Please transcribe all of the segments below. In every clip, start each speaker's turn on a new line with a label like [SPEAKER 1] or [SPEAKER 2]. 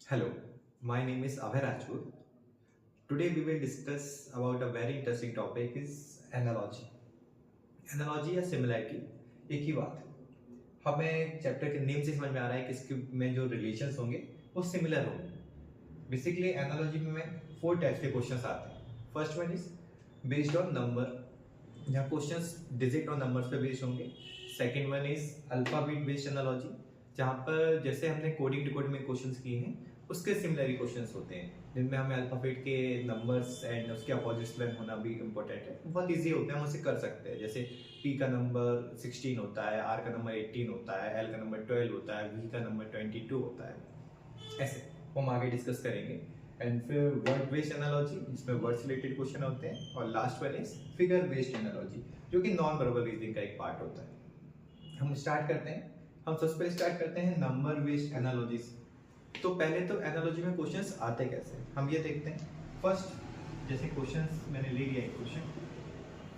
[SPEAKER 1] Hello, my name is Abhay Rajput. Today we will discuss about a very interesting topic is analogy. Analogy या similarity एक ही बात है। हमें chapter के name से समझ में आ रहा है कि इसके में जो रिलेशंस होंगे वो सिमिलर होंगे। बेसिकली एनालॉजी में 4 टाइप्स के क्वेश्चंस आते हैं। First one is based on number, जहाँ क्वेश्चंस डिजिट और नंबर्स पे बेस्ड होंगे। Second one is alphabet based analogy, जहाँ पर जैसे हमने कोडिंग डिकोडिंग में क्वेश्चंस किए हैं उसके सिमिलर क्वेश्चंस होते हैं, जिनमें हमें अल्फाबेट के नंबर्स एंड उसके अपोजिट प्लान होना भी इम्पोर्टेंट है। बहुत इजी होता है, हम उसे कर सकते हैं। जैसे पी का नंबर 16 होता है, आर का नंबर 18 होता है, एल का नंबर 12 होता है, वी का नंबर 22 होता है। ऐसे वो हम आगे डिस्कस करेंगे। एंड फिर वर्ड बेस्ड एनालॉजी, जिसमें वर्ड रिलेटेड क्वेश्चन होते हैं। और last one is figure based analogy, जो कि नॉन वर्बल रीजनिंग का एक पार्ट होता है। हम स्टार्ट करते हैं। हम सबसे पहले स्टार्ट करते हैं नंबर बेस्ड एनालॉजी से। तो पहले तो एनालॉजी में क्वेश्चंस आते कैसे, हम ये देखते हैं। फर्स्ट जैसे क्वेश्चंस मैंने ले लिया, एक question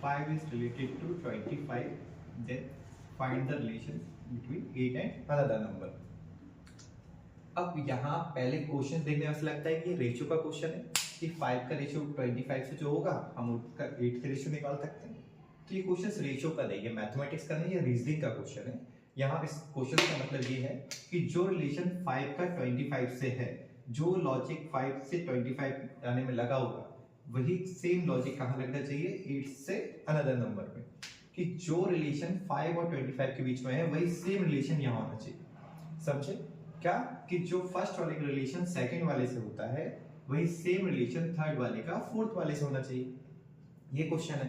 [SPEAKER 1] 5 is related to 25, then find the relation between 8 and another number. अब यहाँ पहले क्वेश्चन देखने में ऐसा लगता है कि ये रेशियो का क्वेश्चन है कि 5 का रेशियो 25 से जो होगा हम उसका 8 का रेशियो निकाल सकते हैं। तो ये क्वेश्चन रेशियो का नहीं है, मैथमेटिक्स का नहीं है, रीजनिंग का क्वेश्चन है। यहाँ इस क्वेश्चन का मतलब ये है कि जो रिलेशन 5 का 25 से है, जो लॉजिक 5 से 25 आने में लगा होगा, वही सेम लॉजिक कहाँ लगना चाहिए, 8 से अनदर नंबर में। कि जो रिलेशन 5 और 25 के बीच में है वही सेम रिलेशन यहाँ होना चाहिए। समझे क्या? कि जो फर्स्ट वाले का रिलेशन सेकंड वाले से होता है वही सेम रिलेशन थर्ड वाले का फोर्थ वाले से होना चाहिए। ये क्वेश्चन है।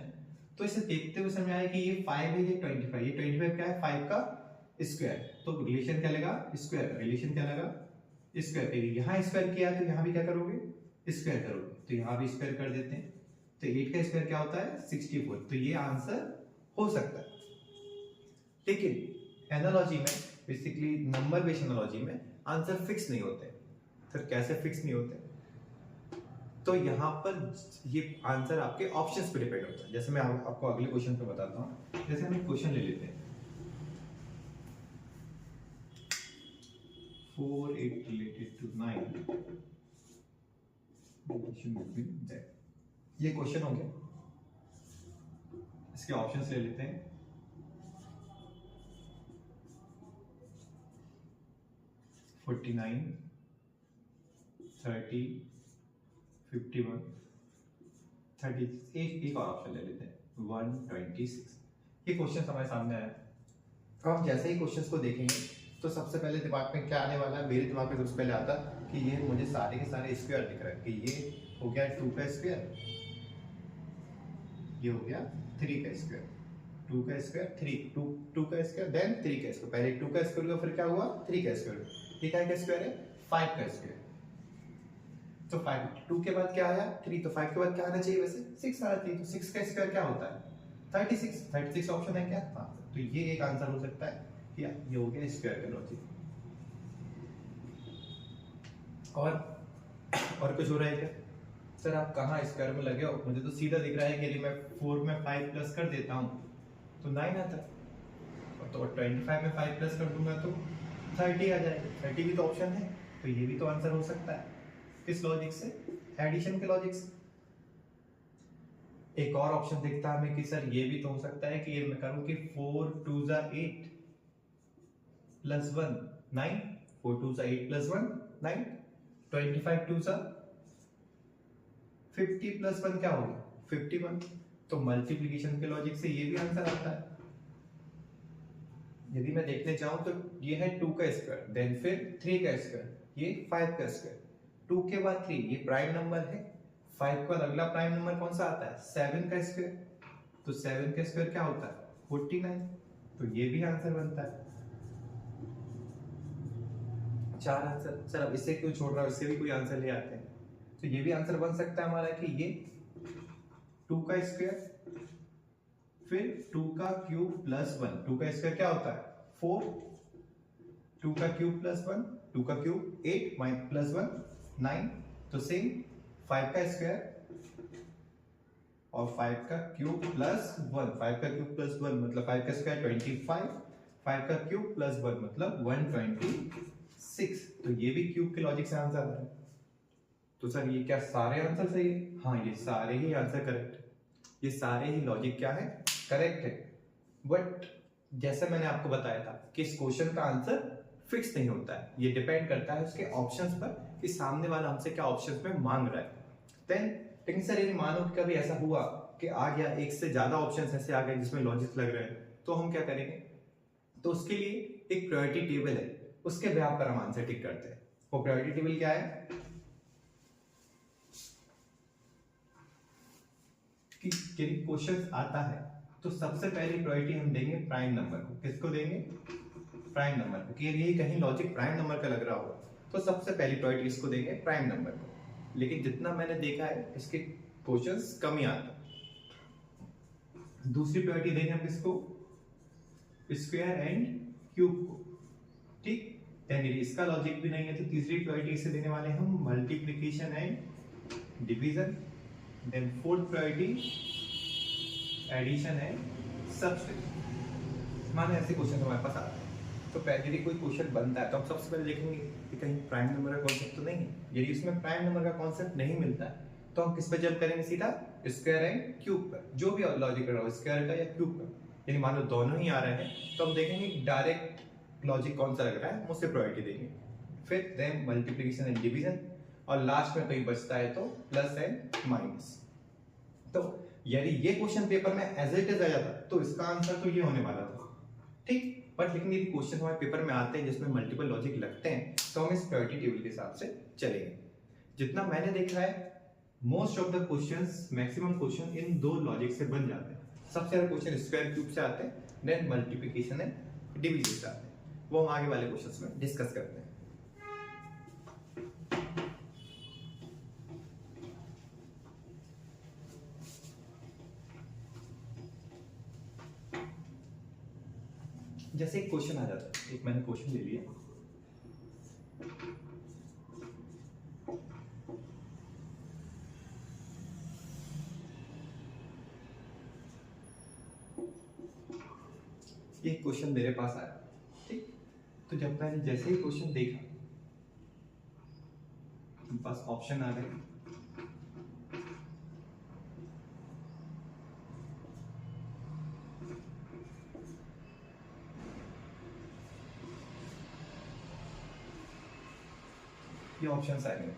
[SPEAKER 1] तो इसे देखते हुए समझ आया कि ये 5 है, ये 25। ये 25 क्या है? 5 का स्क्वायर। तो रिलेशन क्या लगा? स्क्वायर का रिलेशन क्या लगा? स्क्वायर। यहाँ स्क्वायर किया तो यहाँ भी क्या करोगे? स्क्वायर करोगे। तो यहाँ भी स्क्वायर कर देते हैं। तो 8 का स्क्वायर क्या होता है? 64। तो ये आंसर हो सकता है। लेकिन एनालॉजी में, बेसिकली नंबर बेस्ड एनालॉजी में आंसर फिक्स नहीं होते। फिर कैसे फिक्स नहीं होते? तो यहाँ पर ये आंसर आपके ऑप्शंस पे डिपेंड होता है। जैसे मैं आपको अगले क्वेश्चन पे बताता हूँ। जैसे हम एक क्वेश्चन ले लेते हैं, 4 8 related to 9 relation between that। ये क्वेश्चन हो गया। इसके ऑप्शंस ले लेते हैं। 49 30 51 30। एक और ऑप्शन ले लेते हैं 126। ये क्वेश्चन हमारे सामने आया। अब हम जैसे ही क्वेश्चंस को देखेंगे तो सबसे पहले दिमाग में क्या आने वाला है? मेरे दिमाग में सबसे पहले आता कि ये मुझे सारे के सारे स्क्वायर दिख रहा है। कि ये हो गया 2 का स्क्वायर, ये हो गया 3 का स्क्वायर, 2 का स्क्वायर 3, 2 का स्क्वायर देन 3 का स्क्वायर। पहले 2 का स्क्वायर हुआ, फिर क्या हुआ? 3 का स्क्वायर। ये क्या का स्क्वायर है? 5 का स्क्वायर। तो 5 2 के बाद क्या आया? 3। तो 5 के बाद क्या आना चाहिए? वैसे 6 आना चाहिए। तो 6 का स्क्वायर क्या होता है? 36 ऑप्शन है क्या? हाँ। तो ये एक आंसर हो सकता है कि ये हो गया स्क्वायर का लॉजिक। और कुछ हो रहा है क्या? सर आप कहाँ स्क्वायर में लगे हो? मुझे तो सीधा दिख रहा है कि यदि मैं 4 में 5 प्लस कर देता हूँ तो 9 आता है, और तो 25 में 5 प्लस कर दूंगा तो 30 आ जाएगा। 30 भी तो ऑप्शन है। तो ये भी तो आंसर हो सकता है। किस लॉजिक से? एडिशन के लॉजिक से। एक और ऑप्शन दिखता है हमें कि सर ये भी तो हो सकता है कि ये मैं करूं कि 4 2 जा 8 प्लस 1 9, 4 2 जा 8 प्लस 1 9, 25 2 जा 50 प्लस 1 क्या होगा? 51। तो मल्टीप्लिकेशन के लॉजिक से ये भी आंसर आता है। यदि मैं देखने चाहूं तो ये है 2 का स्क्वायर, देन फिर 3 का स्क्वायर, ये 5 का स्क्वायर। 2 के बाद 3 ये प्राइम नंबर है। 5 के बाद अगला प्राइम नंबर कौन सा आता है? 7 का स्क्वायर। तो 7 का स्क्वायर क्या होता है? 49। तो ये भी आंसर बनता है। 4 आंसर। सर अब इससे क्यों छोड़ रहा हूं? इससे भी कोई आंसर ले आते हैं। तो ये भी आंसर बन सकता है हमारा कि ये 2 का स्क्वायर फिर 2 का क्यूब प्लस 1। 2 का स्क्वायर क्या होता है? 4, 2 का क्यूब प्लस 1, 2 का क्यूब 8 प्लस 1 9। तो सेम 5 का स्क्वायर और 5 का क्यूब प्लस 1। 5 का क्यूब प्लस 1 मतलब 5 का स्क्वायर 25, 5 का क्यूब प्लस 1 मतलब 127। 6, तो ये भी क्यूब के लॉजिक से आंसर आ रहा है। तो सर ये क्या सारे आंसर सही है? हाँ, ये सारे ही आंसर करेक्ट है, ये सारे ही लॉजिक क्या है, करेक्ट है। बट जैसे मैंने आपको बताया था कि इस क्वेश्चन का आंसर फिक्स नहीं होता है, ये डिपेंड करता है उसके ऑप्शंस पर कि सामने वाला हमसे क्या ऑप्शंस में मांग रहा है। देन लेकिन सर ये मानो कि कभी ऐसा हुआ कि आ गया, एक से ज्यादा ऑप्शंस ऐसे आ गए जिसमें लॉजिक लग रहे हैं, तो हम क्या करेंगे? तो उसके लिए एक प्रायोरिटी टेबल है, उसके बेसिस पर हम आंसर टिक करते हैं। वो प्रायोरिटी टेबल क्या है कि यदि क्वेश्चन आता है तो सबसे पहली प्रायोरिटी हम देंगे प्राइम नंबर को। किसको देंगे? प्राइम नंबर को। कि यदि कहीं लॉजिक प्राइम नंबर का लग रहा हो तो सबसे पहली प्रायोरिटी इसको देंगे, प्राइम नंबर को। लेकिन जितना मैंने देखा है इसके क्वेश्चंस कम ही आते हैं। दूसरी प्रायोरिटी देंगे हम किसको? स्क्वायर एंड क्यूब को, ठीक। देन यदि इसका लॉजिक भी नहीं है तो तीसरी प्रायोरिटी इसे देने वाले हम multiplication and division. Then fourth priority addition and subtraction. माने ऐसे क्वेश्चन हमारे पास आते हैं, तो पहले यदि कोई क्वेश्चन बनता है तो हम सबसे पहले देखेंगे कि कहीं प्राइम नंबर का कॉन्सेप्ट तो नहीं है। यदि इसमें प्राइम नंबर का कॉन्सेप्ट नहीं मिलता है तो हम किस पे जंप करेंगे? सीधा स्क्वायर एंड क्यूब पर, जो भी लॉजिक रहा हो स्क्वायर का या क्यूब का। यदि मान लो दोनों ही आ रहे हैं तो हम देखेंगे डायरेक्ट लॉजिक कौन सा लग रहा है, उसे प्रायोरिटी देंगे। फिर देन मल्टीप्लिकेशन एंड डिवीजन, और लास्ट में कहीं बचता है तो प्लस एंड माइनस। तो यदि ये क्वेश्चन पेपर में एज इट इज आ जाता तो इसका आंसर तो ये होने वाला था, ठीक। बट लेकिन यदि क्वेश्चन हमारे पेपर में आते हैं जिसमें मल्टीपल लॉजिक लगते हैं तो हम इस प्रायोरिटी टेबल के हिसाब से चलेंगे। जितना मैंने देखा है most of the questions, maximum question in दो लॉजिक से बन जाते हैं। सबसे ज्यादा क्वेश्चन स्क्वायर क्यूब से आते हैं, देन मल्टीप्लिकेशन एंड डिवीजन से आते हैं। वो हम आगे वाले क्वेश्चंस में डिस्कस करते हैं। जैसे एक क्वेश्चन आ जाता है, एक मैंने क्वेश्चन ले लिया, ये क्वेश्चन मेरे पास आया, ठीक। तो जब मैंने जैसे ही क्वेश्चन देखा, मेरे पास ऑप्शन आ गए, ये ऑप्शंस आ गए।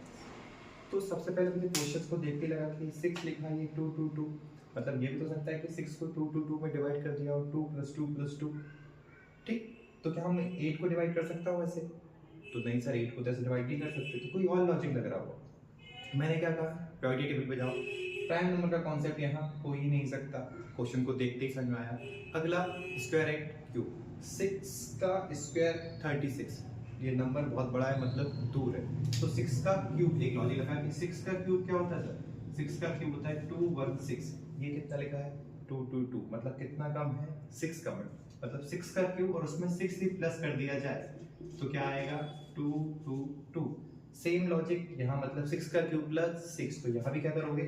[SPEAKER 1] तो सबसे पहले मुझे क्वेश्चंस को देख के लगा कि 6 लिखा है, ये 2 2 2, मतलब ये भी तो सकता है कि 6 को 2 2 2 में डिवाइड कर दिया और 2 + 2 + 2, ठीक। तो क्या हम 8 को डिवाइड कर सकता हूँ ऐसे? तो नहीं सर, 8 को तो ऐसे डिवाइड नहीं कर सकते, तो कोई और लॉजिक लग रहा होगा। मैंने क्या कहा, प्रायोरिटी टेबल पे जाओ, प्राइम नंबर का कॉन्सेप्ट यहाँ हो ही नहीं सकता, क्वेश्चन को देखते ही समझ में आया। अगला स्क्वायर एंड क्यूब, 6 का स्क्वायर 36, ये नंबर बहुत बड़ा है मतलब दूर है, तो 6 का क्यूब, एक लॉजिक लगा कि 6 का क्यूब क्या होता है सर? 6 का क्यूब होता है 216। ये कितना लिखा है? 222, मतलब कितना कम है? 6 कम है, मतलब 6 का क्यूब और उसमें 6 ही प्लस कर दिया जाए तो क्या आएगा? 222। सेम लॉजिक यहाँ, मतलब 6 का क्यूब प्लस 6, तो यहाँ भी क्या करोगे?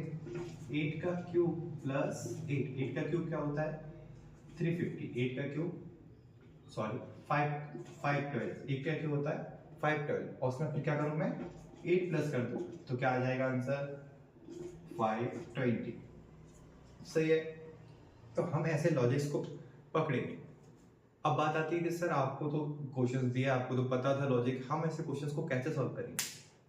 [SPEAKER 1] 8 का क्यूब प्लस 8, 8 का क्यूब क्या होता है? 350, 8 का क्यूब, सॉरी 512, एक क्या क्यूब होता है? 512, और उसमें फिर क्या करूं मैं? 8 प्लस कर दूं तो क्या आ जाएगा आंसर? 520, सही है। तो हम ऐसे लॉजिक्स को पकड़ेंगे। अब बात आती है कि सर आपको तो क्वेश्चंस दिया, आपको तो पता था लॉजिक, हम ऐसे क्वेश्चंस को कैसे सॉल्व करेंगे?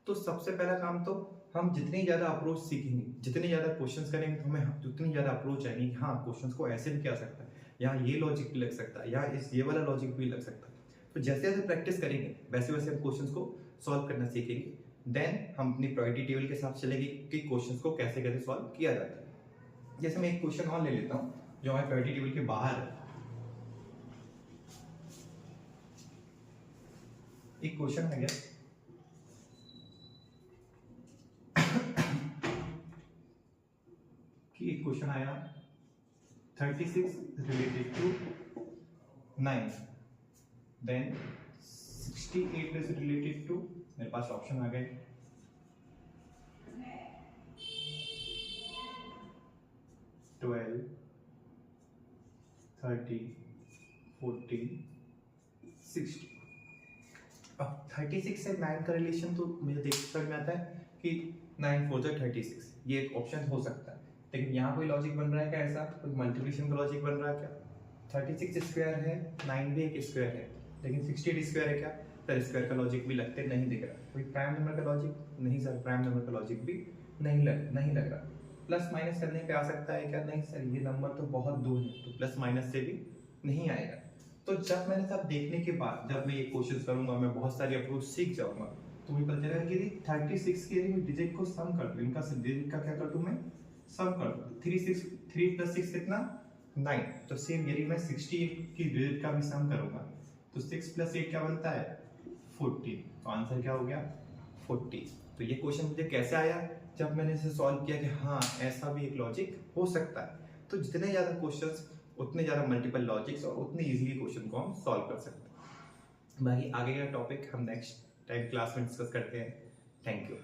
[SPEAKER 1] तो सबसे पहला काम तो हम जितनी ज्यादा अप्रोच सीखेंगे, जितनी ज्यादा क्वेश्चंस करेंगे, तो हमें उतनी ज्यादा अप्रोच आएगी। हाँ, क्वेश्चंस को ऐसे भी किया सकता है, यहाँ ये लॉजिक भी लग सकता है, यहाँ ये वाला लॉजिक भी लग सकता है। तो जैसे जैसे प्रैक्टिस करेंगे वैसे वैसे हम क्वेश्चंस को सॉल्व करना सीखेंगे। देन हम अपनी प्रायोरिटी टेबल के साथ चलेंगे कि क्वेश्चंस को कैसे कैसे सॉल्व किया जाता है। जैसे मैं एक क्वेश्चन और ले लेता हूँ जो हमारे प्रायोरिटी टेबल के बाहर है। एक क्वेश्चन है क्या कि एक क्वेश्चन आया 36 related to 9, then 68 is related to, मेरे पास ऑप्शन आ गए 12, 30, 40, 60। अब 36 से 9 का रिलेशन तो मुझे देख समझ में आता है कि 9 4 36, ये एक ऑप्शन हो सकता है, लेकिन यहाँ कोई लॉजिक बन रहा है क्या ऐसा, कोई मल्टीप्लिकेशन का लॉजिक बन रहा है क्या? 36 स्क्वायर है, 9 भी एक स्क्वायर है, लेकिन 68 स्क्वायर है क्या? सर स्क्वायर का लॉजिक भी लगते नहीं दिख रहा। कोई प्राइम नंबर का लॉजिक नहीं सर, प्राइम नंबर का लॉजिक भी नहीं लग रहा। प्लस माइनस करने पे आ सकता है क्या? नहीं सर, ये नंबर तो बहुत दूर है, तो प्लस माइनस से भी नहीं आएगा। तो जब मैंने सब देखने के बाद जब मैं ये कोशिश करूंगा, मैं बहुत सारी अप्रोच सीख जाऊंगा, तो मुझे पता चलेगा कि 36 के लिए डिजिट को सम कर दूं, इनका डिजिट का क्या कर दूं मैं? सम कर दूं। 3 + 6 कितना? 9। तो सेम यदि मैं 68 की डिजिट का भी सम करूंगा तो 6 + 8 क्या बनता है? 40। तो आंसर क्या हो गया? 40। तो ये क्वेश्चन मुझे कैसे आया? जब मैंने इसे सॉल्व किया कि हाँ ऐसा भी एक लॉजिक हो सकता है। तो जितने ज़्यादा क्वेश्चंस उतने ज़्यादा मल्टीपल लॉजिक्स और उतने इजीली क्वेश्चन को हम सॉल्व कर सकते हैं। बाकी आगे का टॉपिक हम नेक्स्ट टाइम क्लास में डिस्कस करते हैं। Thank you.